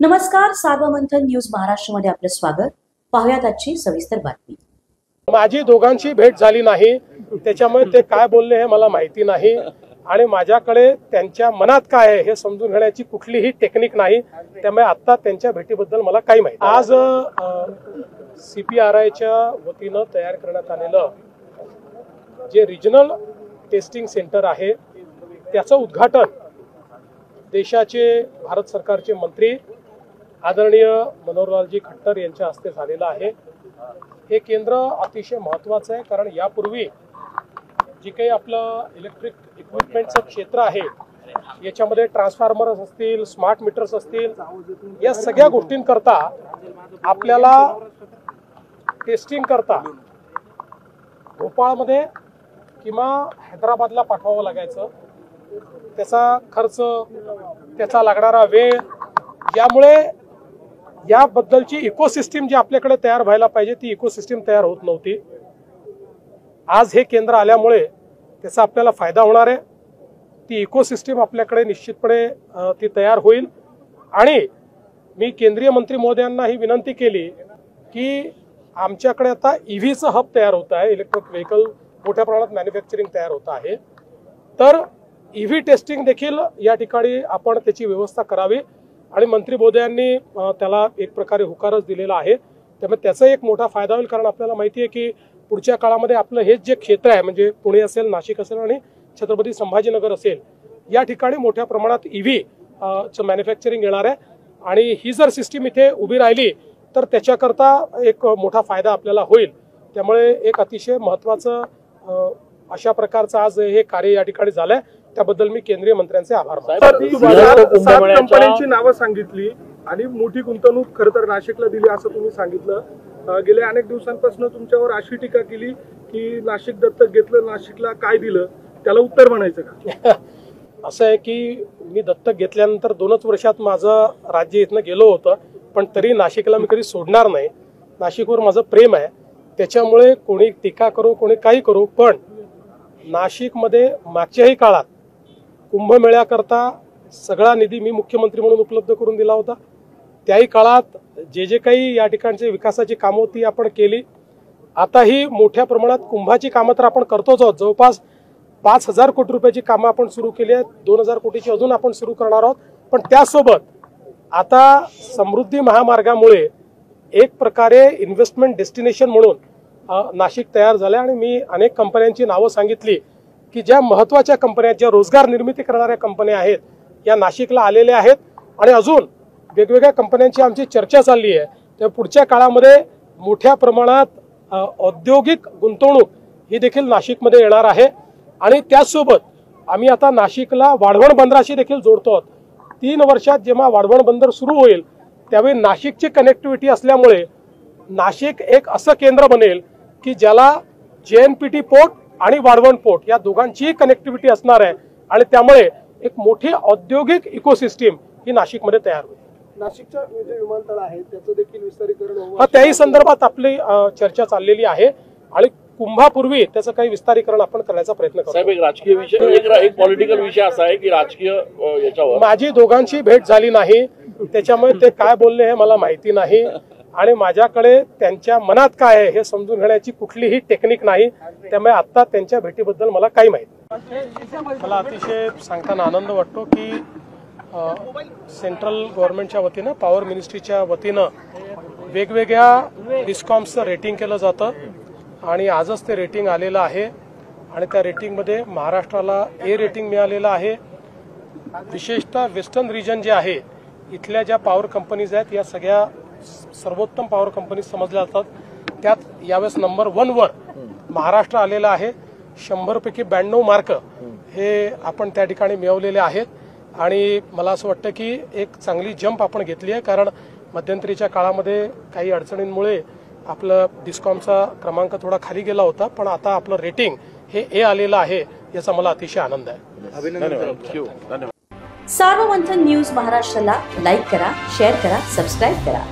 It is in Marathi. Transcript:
नमस्कार, सार्वमंथन न्यूज महाराष्ट्रमध्ये आपलं स्वागत. पाहुयात आजची सविस्तर बातमी. माझी दोघांची भेट झाली नाही, त्याच्यामुळे ते काय बोलले हे मला माहिती नाही आणि माझ्याकडे त्यांच्या मनात काय आहे हे समजून घेण्याची कुठलीही टेक्निक नाही. त्यामुळे आता त्यांच्या भेटीबद्दल मला काही माहिती. आज CPRIच्या वतीनं तयार करण्यात आलेलं जे रिजनल टेस्टिंग सेंटर आहे त्याचं उद्घाटन देशाचे भारत सरकारचे मंत्री आदरणीय मनोहरलालजी खट्टर यांच्या हस्ते झालेलं आहे. हे केंद्र अतिशय महत्त्वाचं आहे, कारण यापूर्वी जे काही आपलं इलेक्ट्रिक इक्विपमेंटचं क्षेत्र आहे याच्यामध्ये ट्रान्सफॉर्मर्स असतील, स्मार्ट मीटर्स असतील, या सगळ्या गोष्टींकरता आपल्याला टेस्टिंग करता भोपाळमध्ये किंवा हैदराबादला पाठवावं लागायचं. त्याचा खर्च, त्याचा लागणारा वेळ, यामुळे याबद्दलची इकोसिस्टीम जी आपल्याकडे तयार व्हायला पाहिजे ती इकोसिस्टीम तयार होत नव्हती. आज हे केंद्र आल्यामुळे त्याचा आपल्याला फायदा होणार आहे. ती इकोसिस्टीम आपल्याकडे निश्चितपणे ती तयार होईल. आणि मी केंद्रीय मंत्री महोदयांना ही विनंती केली की आमच्याकडे आता EVचं हब तयार होत आहे, इलेक्ट्रिक व्हेकल मोठ्या प्रमाणात मॅन्युफॅक्चरिंग तयार होत आहे, तर EV टेस्टिंग देखील या ठिकाणी आपण त्याची व्यवस्था करावी. आणि मंत्री महोदयांनी त्याला एक प्रकारे होकारच दिलेला आहे. त्यामुळे त्याचा एक मोठा फायदा होईल, कारण आपल्याला माहिती आहे की पुढच्या काळामध्ये आपलं हे जे क्षेत्र आहे म्हणजे पुणे असेल, नाशिक असेल आणि छत्रपती संभाजीनगर असेल, या ठिकाणी मोठ्या प्रमाणात EVचं मॅन्युफॅक्चरिंग येणार आहे. आणि ही जर सिस्टीम इथे उभी राहिली तर त्याच्याकरता एक मोठा फायदा आपल्याला होईल. त्यामुळे एक अतिशय महत्त्वाचं अशा प्रकारचं आज हे कार्य या ठिकाणी झालंय. त्याबद्दल मी केंद्रीय मंत्र्यांचे आभार मानतो. 7 कंपन्यांची नावं सांगितली आणि मोठी गुंतवणूक खरं तर नाशिकला दिली असं तुम्ही सांगितलं. गेल्या अनेक दिवसांपासून तुमच्यावर अशी टीका केली की नाशिक दत्तक घेतलं, नाशिकला काय दिलं, त्याला उत्तर म्हणायचं का? असं आहे की मी दत्तक घेतल्यानंतर 2च वर्षात माझं राज्य इथनं गेलो होतं, पण तरी नाशिकला मी कधी सोडणार नाही. नाशिकवर माझं प्रेम आहे. त्याच्यामुळे कोणी टीका करो, कोणी काही करो, पण नाशिकमध्ये मागच्याही काळात कुंभमेळ्याकरता सगळा निधी मी मुख्यमंत्री म्हणून उपलब्ध करून दिला होता. त्याही काळात जे काही या ठिकाणची विकासाची कामं होती आपण केली. आताही मोठ्या प्रमाणात कुंभाची कामं तर आपण करतोच आहोत. जवळपास 5,000 कोटी रुपयाची कामं आपण सुरू केली आहेत. 2,000 कोटीची अजून आपण सुरू करणार आहोत. पण त्यासोबत आता समृद्धी महामार्गामुळे एक प्रकारे इन्व्हेस्टमेंट डेस्टिनेशन म्हणून नाशिक तयार झालं. आणि मी अनेक कंपन्यांची नावं सांगितली की ज्या महत्त्वाच्या कंपन्या, ज्या रोजगार निर्मिती करणाऱ्या कंपन्या आहेत, या नाशिकला आलेल्या आहेत. आणि अजून वेगवेगळ्या कंपन्यांची आमची चर्चा चालली आहे. तर पुढच्या काळामध्ये मोठ्या प्रमाणात औद्योगिक गुंतवणूक ही देखील नाशिकमध्ये येणार आहे. आणि त्याचसोबत आम्ही आता नाशिकला वाढवण बंदराशी देखील जोडतो आहोत. 3 वर्षात जेव्हा वाढवण बंदर सुरू होईल त्यावेळी नाशिकची कनेक्टिव्हिटी असल्यामुळे नाशिक एक असं केंद्र बनेल की ज्याला JNPT पोर्ट आणि वाढवण पोर्ट या दोघांचीही कनेक्टिव्हिटी असणार आहे. आणि त्यामुळे एक मोठी औद्योगिक इकोसिस्टीम ही नाशिकमध्ये तयार होईल. नाशिकच्या जे विमानतळ आहे त्याचं देखील विस्तारीकरण व्हावं, त्याही संदर्भात आपली चर्चा चाललेली आहे. आणि कुंभापूर्वी त्याचं काही विस्तारीकरण आपण करण्याचा प्रयत्न करतो. साहेब, एक राजकीय विषय, एक पॉलिटिकल विषय असा आहे की राजकीय याच्यावर माझी दोघांची भेट झाली नाही, त्याच्यामुळे ते काय बोलले हे मला माहिती नाही. आणि माझ्याकडे त्यांच्या मनात काय आहे हे समजून घेण्याची कुठलीही टेक्निक नाही. त्यामुळे आता त्यांच्या भेटीबद्दल मला काही माहिती. मला अतिशय सांगताना आनंद वाटतो की सेंट्रल गव्हर्नमेंटच्या वतीनं, पॉवर मिनिस्ट्रीच्या वतीनं वेगवेगळ्या डिस्कॉम्सचं रेटिंग केलं जातं. आणि आजच ते रेटिंग आलेलं आहे. आणि त्या रेटिंगमध्ये महाराष्ट्राला A रेटिंग मिळालेलं आहे. विशेषतः वेस्टर्न रिजन जे आहे, इथल्या ज्या पॉवर कंपनीज आहेत या सगळ्या सर्वोत्तम पॉवर कंपनीज समजल्या जातात. त्यात यावेळेस नंबर 1 वर महाराष्ट्र आलेला आहे. 100 पैकी 92 मार्क हे आपण त्या ठिकाणी मिळवलेले आहेत. आणि मला असं वाटतं की एक चांगली जंप आपण घेतली आहे, कारण मध्यंतरीच्या काळामध्ये काही अडचणींमुळे आपलं डिस्कॉमचा क्रमांक थोडा खाली गेला होता. पण आता आपलं रेटिंग हे A आलेलं आहे, याचा मला अतिशय आनंद आहे. धन्यवाद. सार्वमंथन न्यूज महाराष्ट्राला लाईक करा, शेअर करा, सबस्क्राईब करा.